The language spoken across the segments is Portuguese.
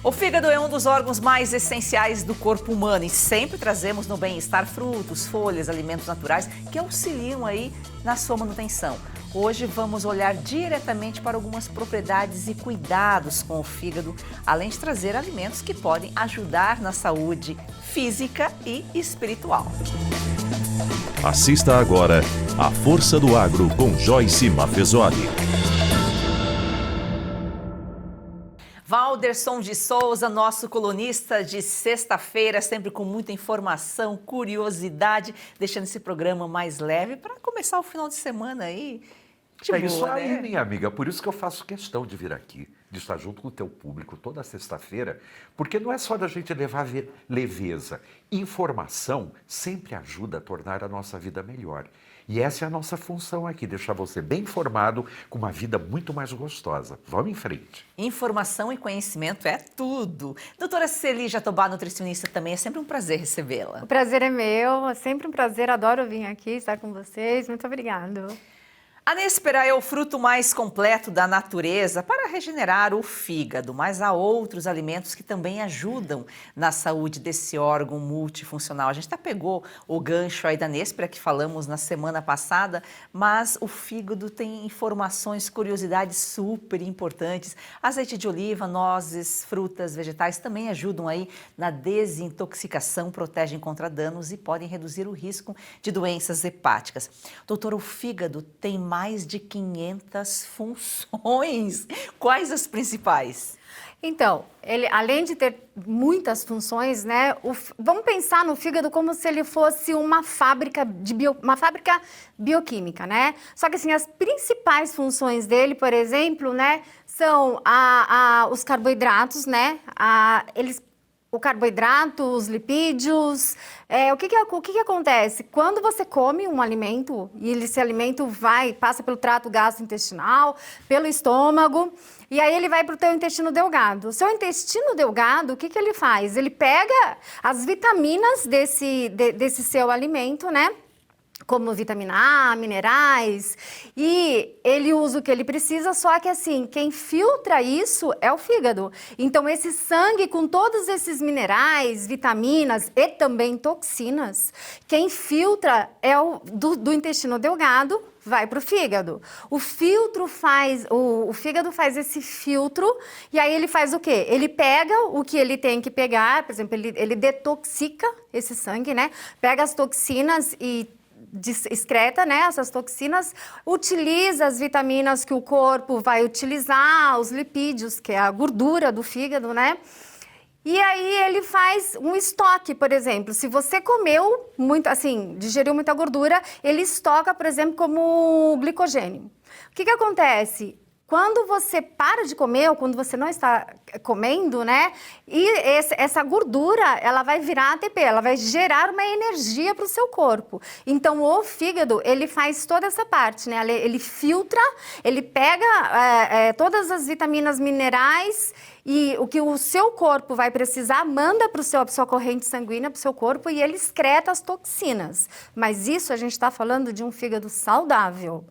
O fígado é um dos órgãos mais essenciais do corpo humano e sempre trazemos no bem-estar frutos, folhas, alimentos naturais que auxiliam aí na sua manutenção. Hoje vamos olhar diretamente para algumas propriedades e cuidados com o fígado, além de trazer alimentos que podem ajudar na saúde física e espiritual. Assista agora a Força do Agro com Joyce Maffezoli. Valderson de Souza, nosso colunista de sexta-feira, sempre com muita informação, curiosidade, deixando esse programa mais leve para começar o final de semana aí. É isso aí, minha amiga. Por isso que eu faço questão de vir aqui, de estar junto com o teu público toda sexta-feira, porque não é só da gente levar leveza. Informação sempre ajuda a tornar a nossa vida melhor. E essa é a nossa função aqui, deixar você bem informado, com uma vida muito mais gostosa. Vamos em frente. Informação e conhecimento é tudo. Doutora Celi Jatobá, nutricionista, também é sempre um prazer recebê-la. O prazer é meu, é sempre um prazer, adoro vir aqui, estar com vocês. Muito obrigada. A néspera é o fruto mais completo da natureza para regenerar o fígado, mas há outros alimentos que também ajudam na saúde desse órgão multifuncional. A gente até pegou o gancho aí da néspera que falamos na semana passada, mas o fígado tem informações, curiosidades super importantes. Azeite de oliva, nozes, frutas, vegetais também ajudam aí na desintoxicação, protegem contra danos e podem reduzir o risco de doenças hepáticas. Doutor, o fígado tem mais de 500 funções. Quais as principais? Então, ele, além de ter muitas funções, né? Vamos pensar no fígado como se ele fosse uma fábrica bioquímica, né? Só que assim, as principais funções dele, por exemplo, né, são os carboidratos, né? O carboidrato, os lipídios. O que acontece? Quando você come um alimento e esse alimento passa pelo trato gastrointestinal, pelo estômago, e aí ele vai para o teu intestino delgado. O seu intestino delgado, o que ele faz? Ele pega as vitaminas desse seu alimento, né? Como vitamina A, minerais, e ele usa o que ele precisa, só que assim, quem filtra isso é o fígado. Então esse sangue com todos esses minerais, vitaminas e também toxinas, quem filtra é do intestino delgado, vai para o fígado. O fígado faz esse filtro e aí ele faz o quê? Ele pega o que ele tem que pegar, por exemplo, ele detoxica esse sangue, né? Pega as toxinas e excreta, né, essas toxinas, utiliza as vitaminas que o corpo vai utilizar, os lipídios, que é a gordura do fígado, né? E aí ele faz um estoque, por exemplo, se você comeu muito, assim, digeriu muita gordura, ele estoca, por exemplo, como glicogênio. O que acontece? Quando você para de comer ou quando você não está comendo, né? E essa gordura, ela vai virar ATP, ela vai gerar uma energia para o seu corpo. Então, o fígado, ele faz toda essa parte, né? Ele filtra, ele pega todas as vitaminas, minerais e o que o seu corpo vai precisar, manda para a sua corrente sanguínea, para o seu corpo e ele excreta as toxinas. Mas isso a gente está falando de um fígado saudável.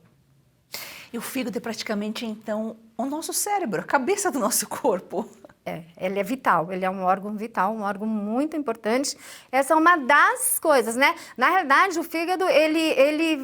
E o fígado é praticamente, então, o nosso cérebro, a cabeça do nosso corpo. Ele é vital, ele é um órgão vital, um órgão muito importante. Essa é uma das coisas, né? Na realidade, o fígado, ele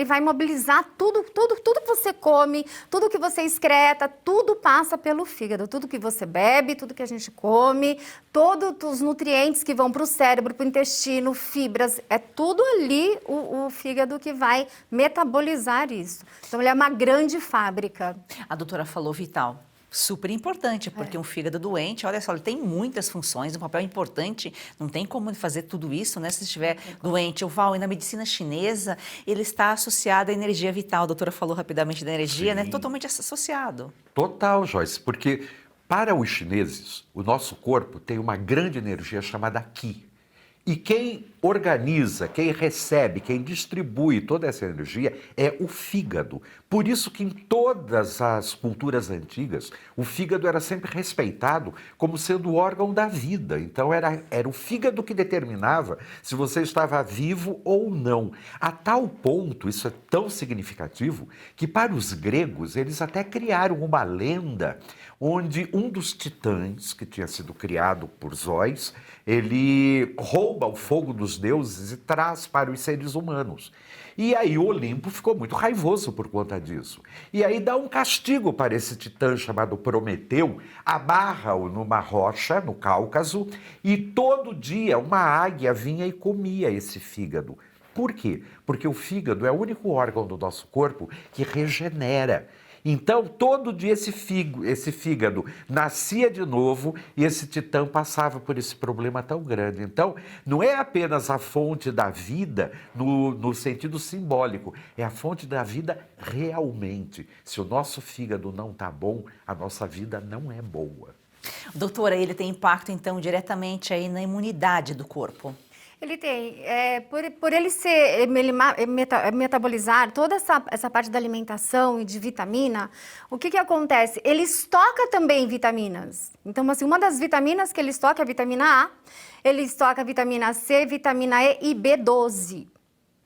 vai mobilizar tudo que você come, tudo que você excreta, tudo passa pelo fígado. Tudo que você bebe, tudo que a gente come, todos os nutrientes que vão para o cérebro, para o intestino, fibras, é tudo ali o fígado que vai metabolizar isso. Então, ele é uma grande fábrica. A doutora falou vital. Super importante, porque um fígado doente, olha só, ele tem muitas funções, um papel importante, não tem como fazer tudo isso, né? Se estiver doente, e na medicina chinesa, ele está associado à energia vital. A doutora falou rapidamente da energia, né? Totalmente associado. Total, Joyce, porque para os chineses, o nosso corpo tem uma grande energia chamada Qi. E quem organiza, quem recebe, quem distribui toda essa energia é o fígado. Por isso que em todas as culturas antigas, o fígado era sempre respeitado como sendo o órgão da vida. Então era o fígado que determinava se você estava vivo ou não. A tal ponto, isso é tão significativo, que para os gregos eles até criaram uma lenda onde um dos titãs, que tinha sido criado por Zeus, ele rouba o fogo dos deuses e traz para os seres humanos. E aí o Olimpo ficou muito raivoso por conta disso. E aí dá um castigo para esse titã chamado Prometeu, amarra-o numa rocha, no Cáucaso, e todo dia uma águia vinha e comia esse fígado. Por quê? Porque o fígado é o único órgão do nosso corpo que regenera. Então, todo dia esse fígado nascia de novo e esse titã passava por esse problema tão grande. Então, não é apenas a fonte da vida no sentido simbólico, é a fonte da vida realmente. Se o nosso fígado não está bom, a nossa vida não é boa. Doutora, ele tem impacto, então, diretamente aí na imunidade do corpo? Ele tem, por ele metabolizar toda essa parte da alimentação e de vitamina, o que acontece? Ele estoca também vitaminas. Então, assim, uma das vitaminas que ele estoca é a vitamina A, ele estoca a vitamina C, vitamina E e B12.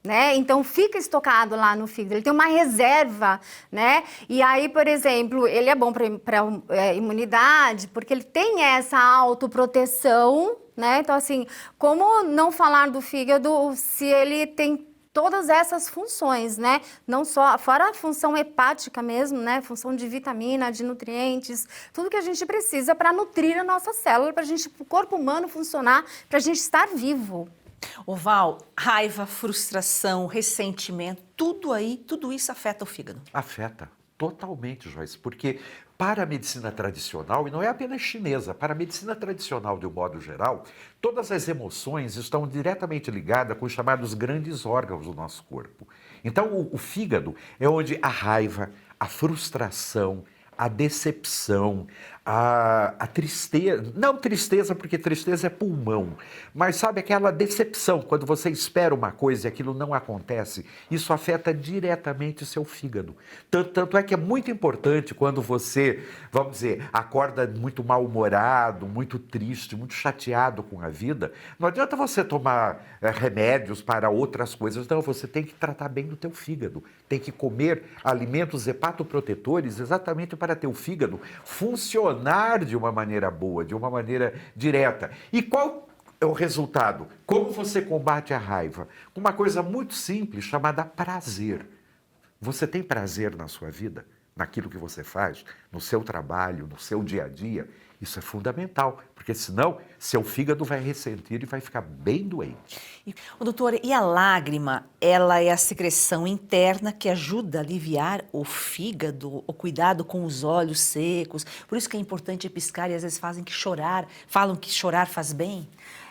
Né? Então fica estocado lá no fígado, ele tem uma reserva, né? E aí, por exemplo, ele é bom para imunidade, porque ele tem essa autoproteção, né? Então, assim, como não falar do fígado se ele tem todas essas funções, né? Não só, fora a função hepática mesmo, né? Função de vitamina, de nutrientes, tudo que a gente precisa para nutrir a nossa célula, para o corpo humano funcionar, para a gente estar vivo. Ô Val, raiva, frustração, ressentimento, tudo isso afeta o fígado? Afeta totalmente, Joyce, porque para a medicina tradicional, e não é apenas chinesa, para a medicina tradicional de um modo geral, todas as emoções estão diretamente ligadas com os chamados grandes órgãos do nosso corpo. Então, o fígado é onde a raiva, a frustração, a decepção, a tristeza, não tristeza porque tristeza é pulmão, mas sabe aquela decepção, quando você espera uma coisa e aquilo não acontece, isso afeta diretamente o seu fígado. Tanto é que é muito importante quando você, vamos dizer, acorda muito mal-humorado, muito triste, muito chateado com a vida, não adianta você tomar remédios para outras coisas, não, você tem que tratar bem do teu fígado, tem que comer alimentos hepatoprotetores exatamente para ter o fígado funcionar de uma maneira boa, de uma maneira direta. E qual é o resultado? Como você combate a raiva? Uma coisa muito simples chamada prazer. Você tem prazer na sua vida? Naquilo que você faz? No seu trabalho, no seu dia a dia? Isso é fundamental, porque senão seu fígado vai ressentir e vai ficar bem doente. Doutora, e a lágrima, ela é a secreção interna que ajuda a aliviar o fígado, o cuidado com os olhos secos. Por isso que é importante piscar e às vezes falam que chorar faz bem.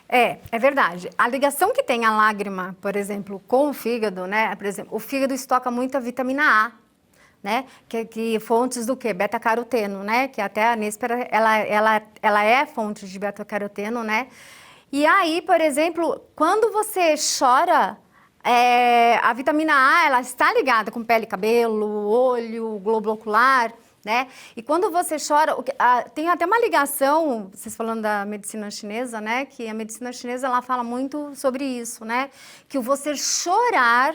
É verdade. A ligação que tem a lágrima, por exemplo, com o fígado, né? Por exemplo, o fígado estoca muita vitamina A. Né? Que fontes do quê? Beta-caroteno, né? Que até a Néspera, ela é fonte de beta-caroteno, né? E aí, por exemplo, quando você chora, a vitamina A, ela está ligada com pele, cabelo, olho, globo ocular, né? E quando você chora, tem até uma ligação, vocês falando da medicina chinesa, né? Que a medicina chinesa, ela fala muito sobre isso, né? Que você chorar,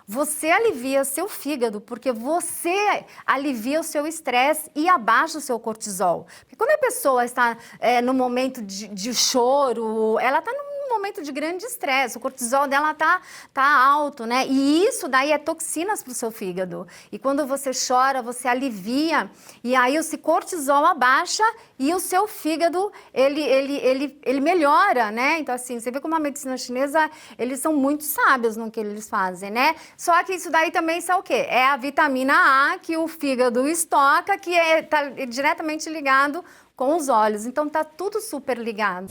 você alivia seu fígado, porque você alivia o seu estresse e abaixa o seu cortisol. Porque quando a pessoa está no momento de choro, ela está num momento de grande estresse, o cortisol dela tá alto, né? E isso daí é toxinas para o seu fígado. E quando você chora, você alivia, e aí esse cortisol abaixa e o seu fígado, ele melhora, né? Então, assim, você vê como a medicina chinesa, eles são muito sábios no que eles fazem, né? Só que isso daí também é o quê? É a vitamina A que o fígado estoca, que está diretamente ligado com os olhos. Então, tá tudo super ligado.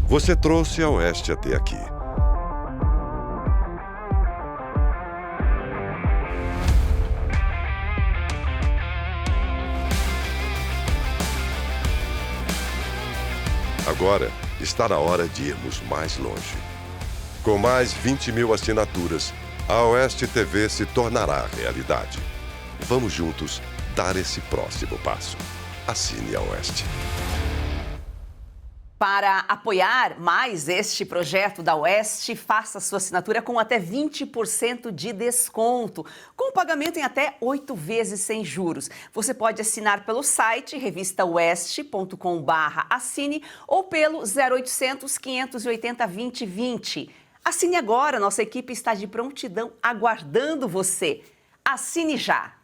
Você trouxe a Oeste até aqui. agora está na hora de irmos mais longe. Com mais 20 mil assinaturas, a Oeste TV se tornará realidade. Vamos juntos dar esse próximo passo. Assine a Oeste. Para apoiar mais este projeto da Oeste, faça sua assinatura com até 20% de desconto, com pagamento em até 8 vezes sem juros. Você pode assinar pelo site revistaoeste.com/assine ou pelo 0800 580 2020. Assine agora, nossa equipe está de prontidão aguardando você. Assine já!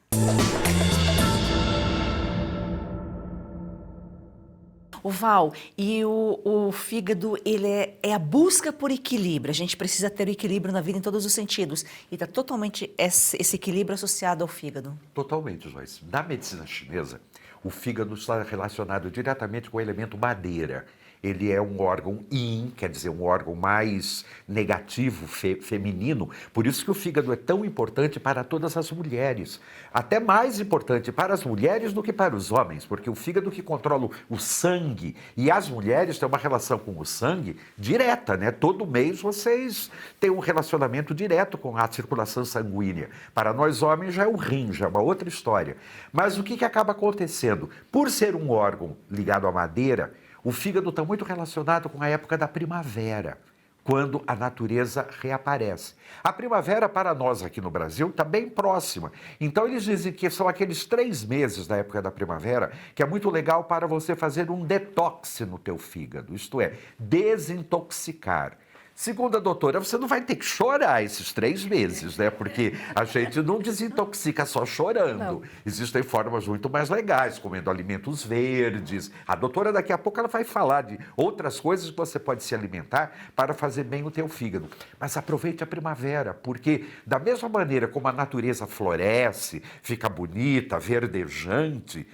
O Val, e o fígado, ele é a busca por equilíbrio. A gente precisa ter o equilíbrio na vida em todos os sentidos. E está totalmente esse equilíbrio associado ao fígado. Totalmente, Joyce. Na medicina chinesa, o fígado está relacionado diretamente com o elemento madeira. Ele é um órgão yin, quer dizer, um órgão mais negativo, feminino. Por isso que o fígado é tão importante para todas as mulheres. Até mais importante para as mulheres do que para os homens, porque o fígado que controla o sangue. E as mulheres têm uma relação com o sangue direta, né? Todo mês vocês têm um relacionamento direto com a circulação sanguínea. Para nós homens já é o rim, já é uma outra história. Mas o que acaba acontecendo? Por ser um órgão ligado à madeira, o fígado está muito relacionado com a época da primavera, quando a natureza reaparece. A primavera, para nós aqui no Brasil, está bem próxima. Então, eles dizem que são aqueles 3 meses da época da primavera que é muito legal para você fazer um detox no teu fígado, isto é, desintoxicar. Segundo a doutora, você não vai ter que chorar esses 3 meses, né? Porque a gente não desintoxica só chorando. Não. Existem formas muito mais legais, comendo alimentos verdes. A doutora daqui a pouco ela vai falar de outras coisas que você pode se alimentar para fazer bem o teu fígado. Mas aproveite a primavera, porque da mesma maneira como a natureza floresce, fica bonita, verdejante,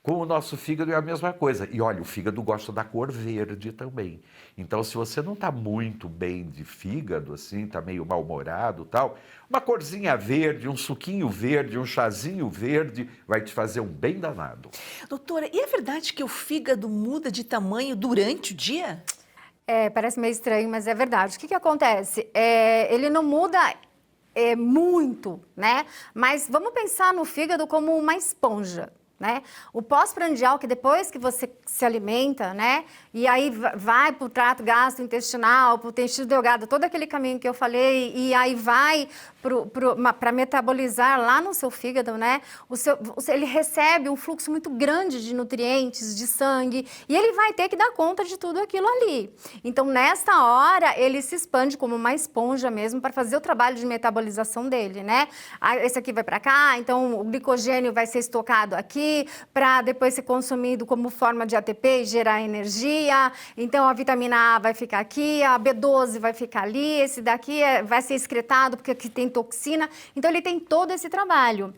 com o nosso fígado é a mesma coisa. E olha, o fígado gosta da cor verde também. Então, se você não está muito bem de fígado, assim, está meio mal-humorado e tal, uma corzinha verde, um suquinho verde, um chazinho verde, vai te fazer um bem danado. Doutora, e é verdade que o fígado muda de tamanho durante o dia? Parece meio estranho, mas é verdade. O que acontece? Ele não muda muito, né? Mas vamos pensar no fígado como uma esponja. Né? O pós-prandial, que depois que você se alimenta, né? E aí vai para o trato gastrointestinal, para o intestino delgado, todo aquele caminho que eu falei, e aí vai para metabolizar lá no seu fígado, né? Ele recebe um fluxo muito grande de nutrientes, de sangue, e ele vai ter que dar conta de tudo aquilo ali. Então, nesta hora, ele se expande como uma esponja mesmo para fazer o trabalho de metabolização dele, né? Esse aqui vai para cá, então o glicogênio vai ser estocado aqui, para depois ser consumido como forma de ATP e gerar energia. Então, a vitamina A vai ficar aqui, a B12 vai ficar ali, esse daqui vai ser excretado porque aqui tem toxina. Então, ele tem todo esse trabalho.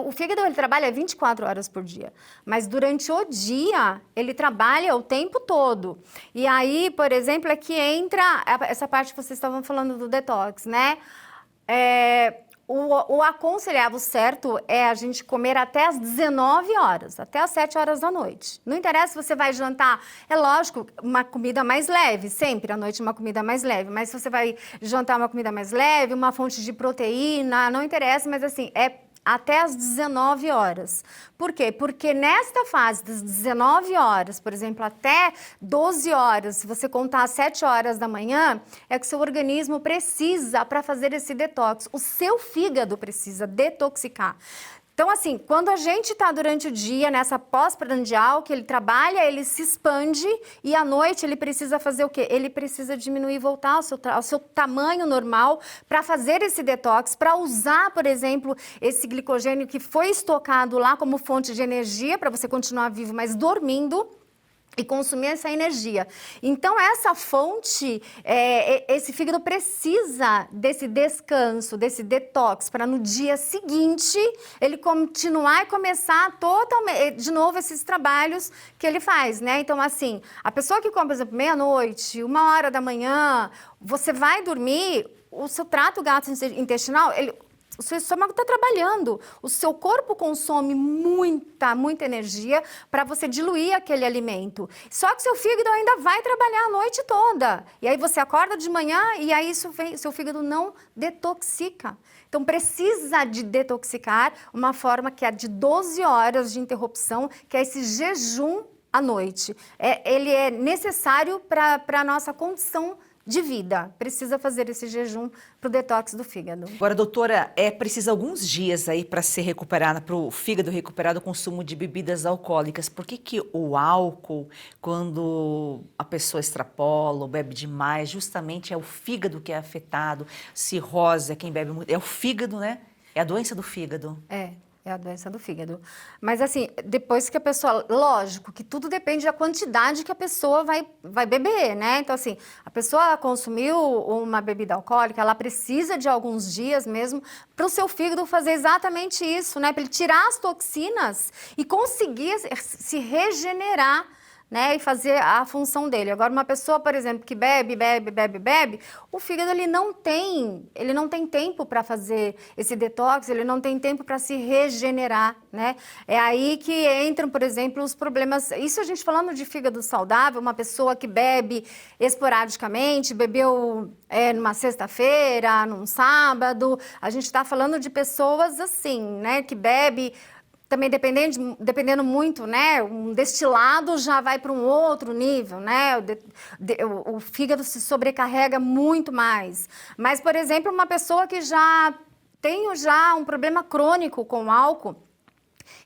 O fígado, ele trabalha 24 horas por dia, mas durante o dia, ele trabalha o tempo todo. E aí, por exemplo, é que entra essa parte que vocês estavam falando do detox, né? O aconselhável certo é a gente comer até às 19 horas, até às 7 horas da noite. Não interessa se você vai jantar, é lógico, uma comida mais leve, sempre à noite uma comida mais leve, mas se você vai jantar uma comida mais leve, uma fonte de proteína, não interessa, mas assim, até às 19 horas. Por quê? Porque nesta fase das 19 horas, por exemplo, até 12 horas, se você contar às 7 horas da manhã, é que o seu organismo precisa para fazer esse detox. O seu fígado precisa detoxicar. Então, assim, quando a gente está durante o dia, nessa pós-prandial, que ele trabalha, ele se expande e à noite ele precisa fazer o quê? Ele precisa diminuir e voltar ao seu tamanho normal para fazer esse detox, para usar, por exemplo, esse glicogênio que foi estocado lá como fonte de energia para você continuar vivo, mas dormindo, e consumir essa energia. Então, essa fonte, esse fígado precisa desse descanso, desse detox, para no dia seguinte ele continuar e começar totalmente, de novo, esses trabalhos que ele faz, né? Então, assim, a pessoa que come, por exemplo, meia-noite, 1h da manhã, você vai dormir, o seu trato gastrointestinal, o seu estômago está trabalhando, o seu corpo consome muita energia para você diluir aquele alimento. Só que seu fígado ainda vai trabalhar a noite toda. E aí você acorda de manhã e aí seu fígado não detoxica. Então precisa de detoxicar uma forma que é de 12 horas de interrupção, que é esse jejum à noite. Ele é necessário para a nossa condição de vida. Precisa fazer esse jejum para o detox do fígado. Agora, doutora, precisa alguns dias aí para se recuperar, para o fígado recuperar do consumo de bebidas alcoólicas. Por que o álcool, quando a pessoa extrapola ou bebe demais, justamente é o fígado que é afetado? Cirrose é quem bebe muito. É o fígado, né? É a doença do fígado. É a doença do fígado. Mas assim, depois que a pessoa... Lógico que tudo depende da quantidade que a pessoa vai beber, né? Então assim, a pessoa consumiu uma bebida alcoólica, ela precisa de alguns dias mesmo para o seu fígado fazer exatamente isso, né? Para ele tirar as toxinas e conseguir se regenerar, né, e fazer a função dele. Agora, uma pessoa, por exemplo, que bebe, o fígado ele não tem tempo para fazer esse detox, ele não tem tempo para se regenerar, né? É aí que entram, por exemplo, os problemas. Isso a gente falando de fígado saudável, uma pessoa que bebe esporadicamente, bebeu numa sexta-feira, num sábado, a gente está falando de pessoas assim, né, que bebe. Também dependendo muito, né, um destilado já vai para um outro nível, né, o fígado se sobrecarrega muito mais. Mas, por exemplo, uma pessoa que já tem um problema crônico com álcool,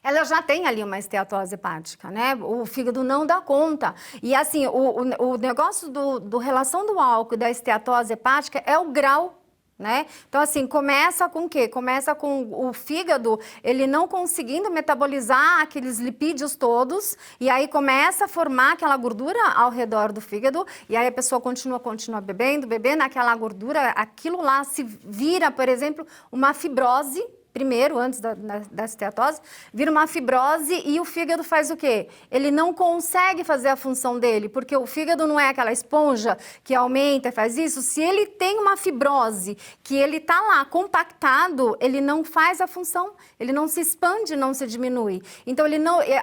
ela já tem ali uma esteatose hepática, né? O fígado não dá conta. E assim, o negócio do relação do álcool e da esteatose hepática é o grau, né? Então, assim, começa com o quê? Começa com o fígado, ele não conseguindo metabolizar aqueles lipídios todos, e aí começa a formar aquela gordura ao redor do fígado, e aí a pessoa continua bebendo aquela gordura, aquilo lá se vira, por exemplo, uma fibrose. Primeiro, antes da esteatose, vira uma fibrose e o fígado faz o quê? Ele não consegue fazer a função dele, porque o fígado não é aquela esponja que aumenta e faz isso. Se ele tem uma fibrose, que ele está lá compactado, ele não faz a função, ele não se expande, não se diminui. Então,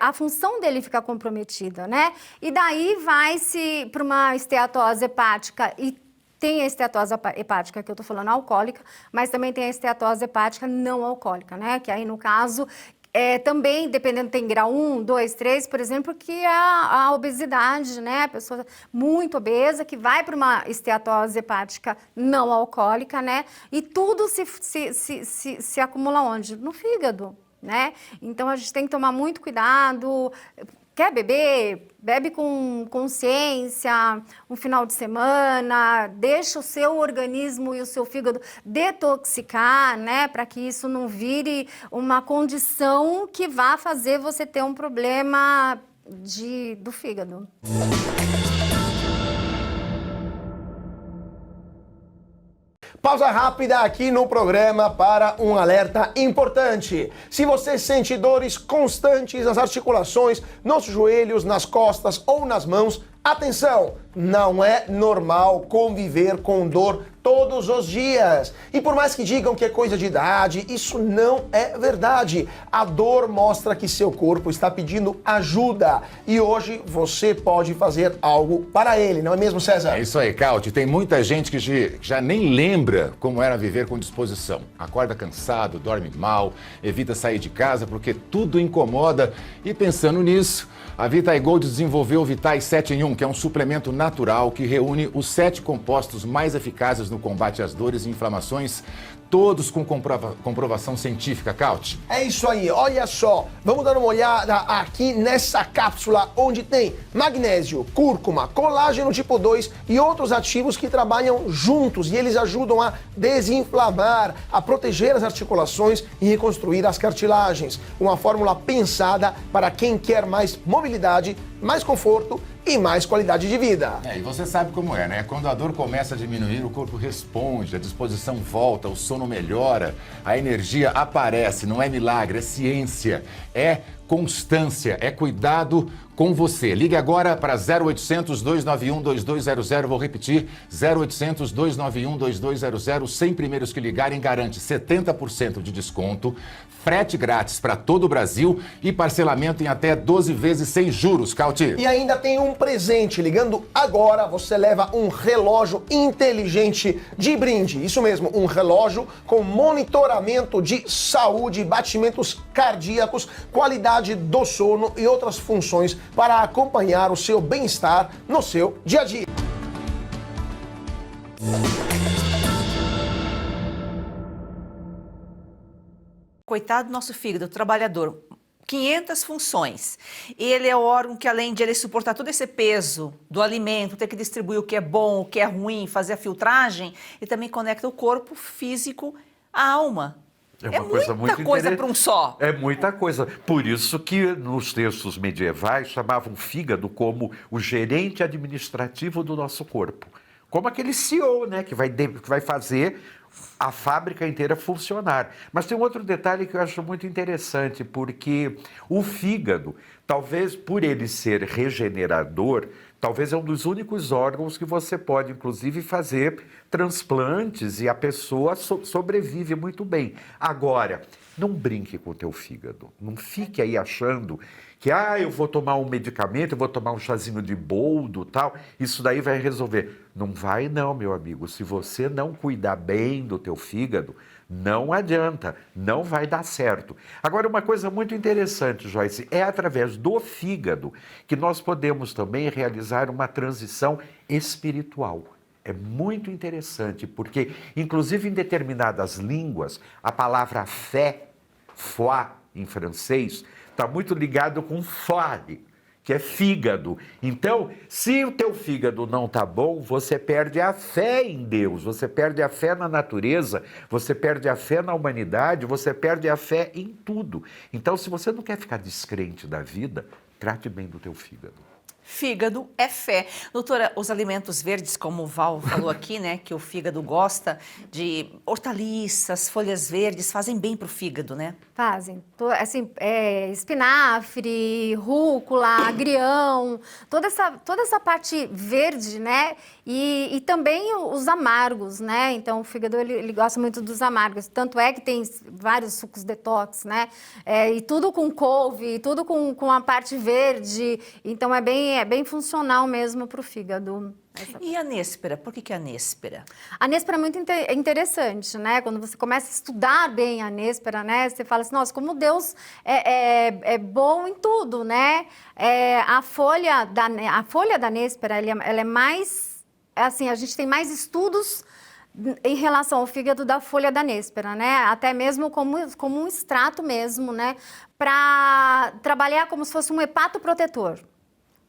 a função dele fica comprometida, né? E daí vai-se para uma esteatose hepática e tem a esteatose hepática, que eu estou falando alcoólica, mas também tem a esteatose hepática não alcoólica, né? Que aí, no caso, também, dependendo, tem grau 1, 2, 3, por exemplo, que é a obesidade, né? A pessoa muito obesa, que vai para uma esteatose hepática não alcoólica, né? E tudo se acumula onde? No fígado, né? Então, a gente tem que tomar muito cuidado. Quer beber? Bebe com consciência, um final de semana, deixa o seu organismo e o seu fígado detoxicar, né? Para que isso não vire uma condição que vá fazer você ter um problema do fígado. Pausa rápida aqui no programa para um alerta importante. Se você sente dores constantes nas articulações, nos joelhos, nas costas ou nas mãos, atenção! Não é normal conviver com dor todos os dias. E por mais que digam que é coisa de idade, isso não é verdade. A dor mostra que seu corpo está pedindo ajuda. E hoje você pode fazer algo para ele, não é mesmo, César? É isso aí, Cauti. Tem muita gente que já nem lembra como era viver com disposição. Acorda cansado, dorme mal, evita sair de casa porque tudo incomoda. E pensando nisso, a Vitae Gold desenvolveu o Vitae 7 em 1, que é um suplemento natural que reúne os 7 compostos mais eficazes no combate às dores e inflamações, todos com comprovação científica, Cauti. É isso aí, olha só, vamos dar uma olhada aqui nessa cápsula onde tem magnésio, cúrcuma, colágeno tipo 2 e outros ativos que trabalham juntos e eles ajudam a desinflamar, a proteger as articulações e reconstruir as cartilagens. Uma fórmula pensada para quem quer mais mobilidade, mais conforto e mais qualidade de vida. E você sabe como é, né? Quando a dor começa a diminuir, o corpo responde, a disposição volta, o sono não melhora, a energia aparece, não é milagre, é ciência, é constância, é cuidado com você. Ligue agora para 0800 291 2200, vou repetir, 0800 291 2200, 100 primeiros que ligarem garante 70% de desconto, frete grátis para todo o Brasil e parcelamento em até 12 vezes sem juros, Cauti. E ainda tem um presente. Ligando agora, você leva um relógio inteligente de brinde. Isso mesmo, um relógio com monitoramento de saúde, batimentos cardíacos, qualidade do sono e outras funções para acompanhar o seu bem-estar no seu dia a dia. Coitado do nosso fígado, trabalhador, 500 funções. Ele é o órgão que, além de ele suportar todo esse peso do alimento, ter que distribuir o que é bom, o que é ruim, fazer a filtragem, ele também conecta o corpo físico à alma. É uma coisa muito coisa para um só. É muita coisa. Por isso que nos textos medievais chamavam o fígado como o gerente administrativo do nosso corpo. Como aquele CEO, né, que vai fazer a fábrica inteira funcionar. Mas tem um outro detalhe que eu acho muito interessante, porque o fígado, talvez por ele ser regenerador, talvez é um dos únicos órgãos que você pode, inclusive, fazer transplantes e a pessoa sobrevive muito bem. Agora, não brinque com o teu fígado. Não fique aí achando que, eu vou tomar um medicamento, eu vou tomar um chazinho de boldo, tal, isso daí vai resolver. Não vai não, meu amigo. Se você não cuidar bem do teu fígado, não adianta, não vai dar certo. Agora, uma coisa muito interessante, Joyce, é através do fígado que nós podemos também realizar uma transição espiritual. É muito interessante, porque, inclusive, em determinadas línguas, a palavra fé, foi, em francês, está muito ligado com foie, que é fígado. Então, se o teu fígado não está bom, você perde a fé em Deus, você perde a fé na natureza, você perde a fé na humanidade, você perde a fé em tudo. Então, se você não quer ficar descrente da vida, trate bem do teu fígado. Fígado é fé. Doutora, os alimentos verdes, como o Val falou aqui, né, que o fígado gosta de hortaliças, folhas verdes, fazem bem para o fígado, né? Fazem. Assim, espinafre, rúcula, agrião, toda essa parte verde, né? E também os amargos, né? Então, o fígado, ele gosta muito dos amargos. Tanto é que tem vários sucos detox, né? E tudo com couve, tudo com a parte verde. Então, é bem funcional mesmo para o fígado. E a néspera? Por que a néspera? A néspera é muito interessante, né? Quando você começa a estudar bem a néspera, né? Você fala assim, nossa, como Deus é bom em tudo, né? A folha da néspera, ela é mais... Assim, a gente tem mais estudos em relação ao fígado da folha da néspera, né? Até mesmo como um extrato mesmo, né? Para trabalhar como se fosse um hepatoprotetor.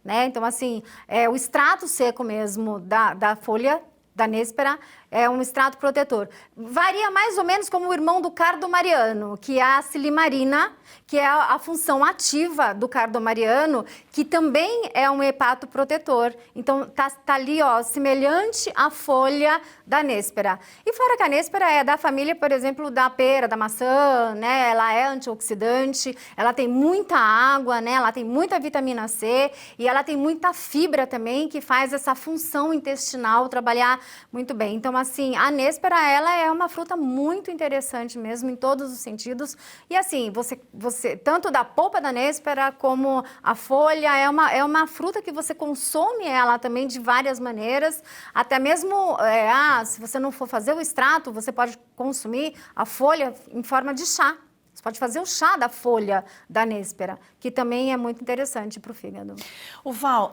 Né? Então, assim, o extrato seco mesmo da folha da néspera é um extrato protetor. Varia mais ou menos como o irmão do cardomariano, que é a silimarina, que é a função ativa do cardomariano, que também é um hepatoprotetor. Então, tá ali, ó, semelhante à folha da néspera. E fora que a néspera é da família, por exemplo, da pera, da maçã, né? Ela é antioxidante, ela tem muita água, né? Ela tem muita vitamina C e ela tem muita fibra também, que faz essa função intestinal trabalhar muito bem. Então, assim, a néspera, ela é uma fruta muito interessante mesmo, em todos os sentidos. E assim, você tanto da polpa da néspera como a folha, é uma fruta que você consome ela também de várias maneiras. Até mesmo, se você não for fazer o extrato, você pode consumir a folha em forma de chá. Você pode fazer o chá da folha da néspera, que também é muito interessante para o fígado. O Val,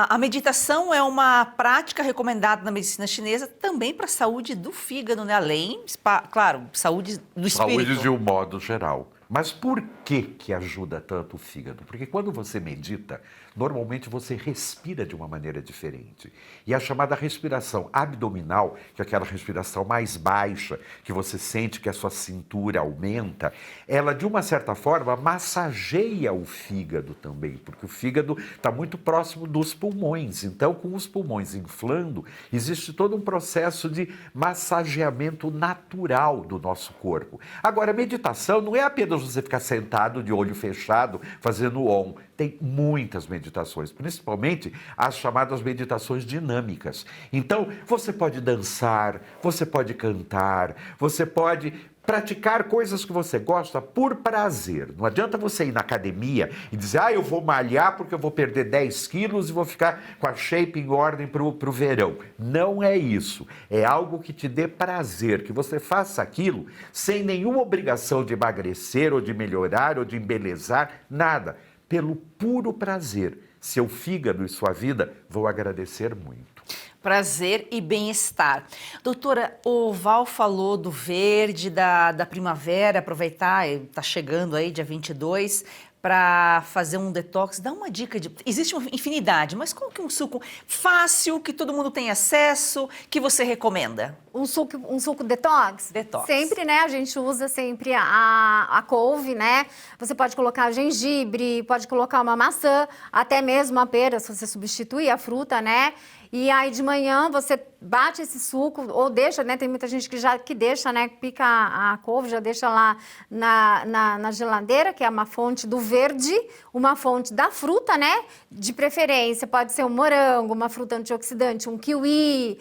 a meditação é uma prática recomendada na medicina chinesa também para a saúde do fígado, né? Além, claro, saúde do espírito. Saúde de um modo geral. Mas por que ajuda tanto o fígado? Porque quando você medita, normalmente você respira de uma maneira diferente. E a chamada respiração abdominal, que é aquela respiração mais baixa, que você sente que a sua cintura aumenta, ela de uma certa forma massageia o fígado também, porque o fígado está muito próximo dos pulmões. Então, com os pulmões inflando, existe todo um processo de massageamento natural do nosso corpo. Agora, a meditação não é apenas você ficar sentado de olho fechado fazendo OM. Tem muitas meditações, principalmente as chamadas meditações dinâmicas. Então, você pode dançar, você pode cantar, você pode praticar coisas que você gosta por prazer. Não adianta você ir na academia e dizer, eu vou malhar porque eu vou perder 10 quilos e vou ficar com a shape em ordem para o verão. Não é isso. É algo que te dê prazer, que você faça aquilo sem nenhuma obrigação de emagrecer ou de melhorar ou de embelezar, nada. Pelo puro prazer. Seu fígado e sua vida vão agradecer muito. Prazer e bem-estar. Doutora, o Val falou do verde, da primavera, aproveitar, está chegando aí dia 22, para fazer um detox. Dá uma dica de... Existe uma infinidade, mas qual que é um suco fácil, que todo mundo tem acesso, que você recomenda? Um suco detox? Detox. Sempre, né? A gente usa sempre a couve, né? Você pode colocar gengibre, pode colocar uma maçã, até mesmo a pera, se você substituir a fruta, né? E aí de manhã você bate esse suco ou deixa, né? Tem muita gente que deixa, né? Pica a couve, já deixa lá na geladeira, que é uma fonte do verde, uma fonte da fruta, né? De preferência, pode ser um morango, uma fruta antioxidante, um kiwi,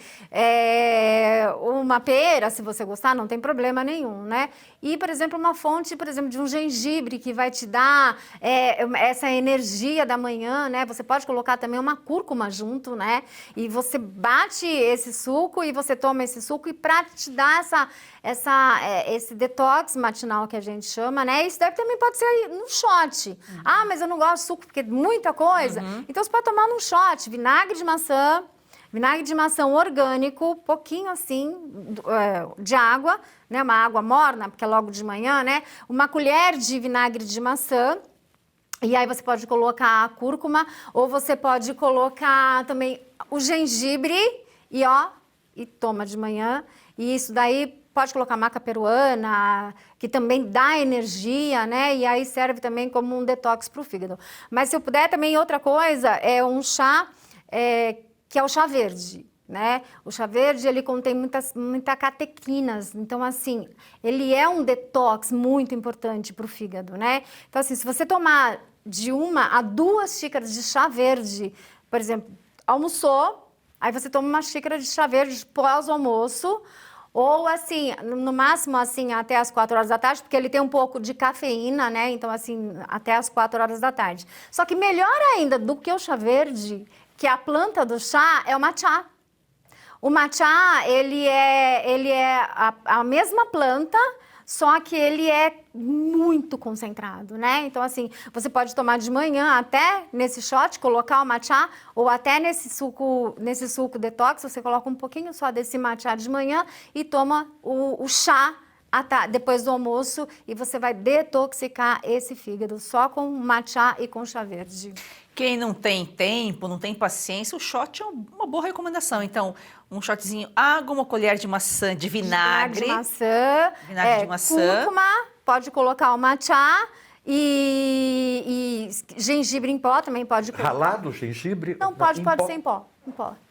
uma pera, se você gostar, não tem problema nenhum, né? E, por exemplo, uma fonte, por exemplo, de um gengibre que vai te dar essa energia da manhã, né? Você pode colocar também uma cúrcuma junto, né? E você bate esse suco e você toma esse suco e para te dar esse detox matinal que a gente chama, né? Isso daí também pode ser num shot. Uhum. Ah, mas eu não gosto de suco porque é muita coisa. Uhum. Então você pode tomar num shot, vinagre de maçã orgânico, pouquinho assim, de água, né? Uma água morna, porque é logo de manhã, né? Uma colher de vinagre de maçã. E aí você pode colocar a cúrcuma, ou você pode colocar também o gengibre e toma de manhã. E isso daí pode colocar maca peruana, que também dá energia, né? E aí serve também como um detox para o fígado. Mas se eu puder também, outra coisa, é um chá que é o chá verde, né? O chá verde, ele contém muita catequinas, então assim, ele é um detox muito importante para o fígado, né? Então assim, se você tomar de 1 a 2 xícaras de chá verde, por exemplo, almoçou, aí você toma uma xícara de chá verde pós-almoço, ou assim, no máximo assim, até as 4 horas da tarde, porque ele tem um pouco de cafeína, né? Então assim, até as 4 horas da tarde. Só que melhor ainda do que o chá verde, que a planta do chá é o matcha. O matcha, ele é a mesma planta, só que ele é muito concentrado, né? Então, assim, você pode tomar de manhã até nesse shot, colocar o matcha, ou até nesse suco detox, você coloca um pouquinho só desse matcha de manhã e toma o chá depois do almoço e você vai detoxicar esse fígado só com matcha e com chá verde. Quem não tem tempo, não tem paciência, o shot é uma boa recomendação. Então, um shotzinho, água, uma colher de maçã, de vinagre. Vinagre de maçã. Cúrcuma, pode colocar o matcha e gengibre em pó também pode colocar. Ralado, gengibre? Não, pode ser em pó.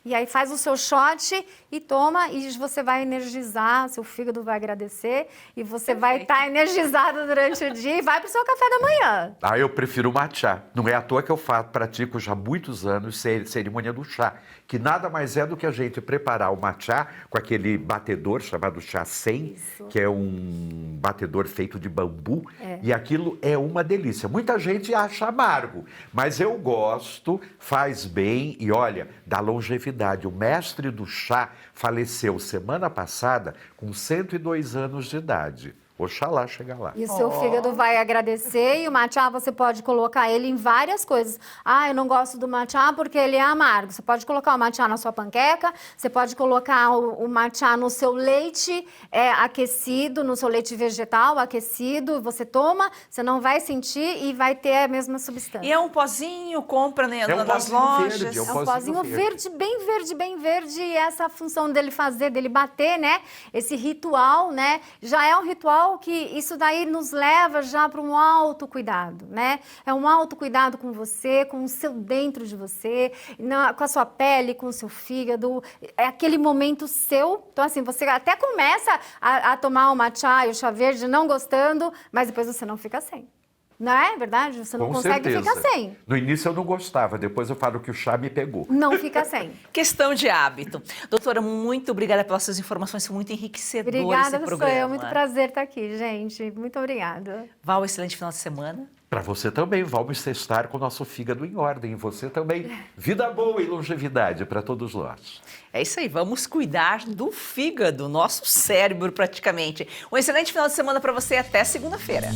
E aí faz o seu shot e toma e você vai energizar, seu fígado vai agradecer e você vai estar energizado durante o dia e vai para o seu café da manhã. Eu prefiro o matcha. Não é à toa que eu pratico já há muitos anos cerimônia do chá, que nada mais é do que a gente preparar o matcha com aquele batedor chamado chá 100, que é um batedor feito de bambu, e aquilo é uma delícia. Muita gente acha amargo, mas eu gosto, faz bem e olha, dá longevidade. O mestre do chá faleceu semana passada com 102 anos de idade. Oxalá chegar lá. E o seu fígado vai agradecer, e o matcha você pode colocar ele em várias coisas. Ah, eu não gosto do matcha porque ele é amargo. Você pode colocar o matcha na sua panqueca, você pode colocar o matcha no seu leite aquecido, no seu leite vegetal aquecido, você toma, você não vai sentir e vai ter a mesma substância. E é um pozinho, compra né, É um nas pozinho lojas. verde, É um pozinho verde, bem verde, e essa função dele fazer, dele bater, né? Esse ritual, né? Já é um ritual que isso daí nos leva já para um autocuidado, né? É um autocuidado com você, com o seu dentro de você, com a sua pele, com o seu fígado. É aquele momento seu. Então, assim, você até começa a tomar o matcha e o chá verde não gostando, mas depois você não fica sem. Não é verdade? Você não Com consegue certeza. ficar sem. No início eu não gostava, depois eu falo que o chá me pegou. Não fica sem. Questão de hábito. Doutora, muito obrigada pelas suas informações, foi muito enriquecedor Obrigada, esse programa. é muito prazer estar aqui, gente. Muito obrigada. Val, excelente final de semana. Para você também, vamos testar com o nosso fígado em ordem. E você também. Vida boa e longevidade para todos nós. É isso aí, vamos cuidar do fígado, nosso cérebro praticamente. Um excelente final de semana para você, até segunda-feira.